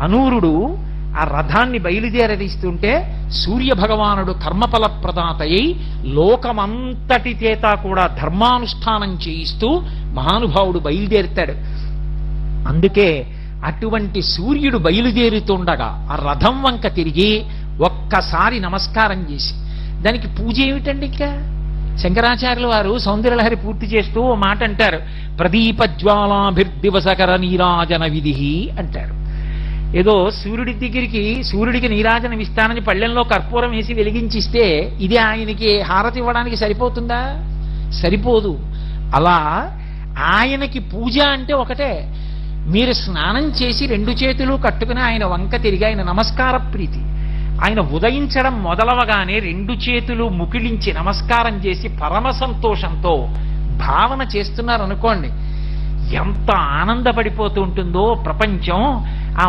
అనూరుడు ఆ రథాన్ని బయలుదేరదీస్తుంటే సూర్యభగవానుడు కర్మఫల ప్రదాతయ్యి లోకమంతటి చేత కూడా ధర్మానుష్ఠానం చేయిస్తూ మహానుభావుడు బయలుదేరుతాడు. అందుకే అటువంటి సూర్యుడు బయలుదేరుతుండగా ఆ రథం వంక తిరిగి ఒక్కసారి నమస్కారం చేసి, దానికి పూజ ఏమిటండి? ఇంకా శంకరాచార్యుల వారు సౌందర్యలహరి పూర్తి చేస్తూ ఓ మాట అంటారు, ప్రదీపజ్వాలాభిర్దివసకర నీరాజన విధి అంటారు. ఏదో సూర్యుడికి నీరాజనం ఇస్తానని పళ్ళెంలో కర్పూరం వేసి వెలిగించిస్తే ఇది ఆయనకి హారతి ఇవ్వడానికి సరిపోతుందా? సరిపోదు. అలా ఆయనకి పూజ అంటే ఒకటే. మీరు స్నానం చేసి 2 చేతులు కట్టుకుని ఆయన వంక తిరిగి ఆయన నమస్కార ప్రీతి, ఆయన ఉదయించడం మొదలవగానే 2 చేతులు ముకిలించి నమస్కారం చేసి పరమ సంతోషంతో భావన చేస్తున్నారనుకోండి, ఎంత ఆనందపడిపోతూ ఉంటుందో ప్రపంచం. ఆ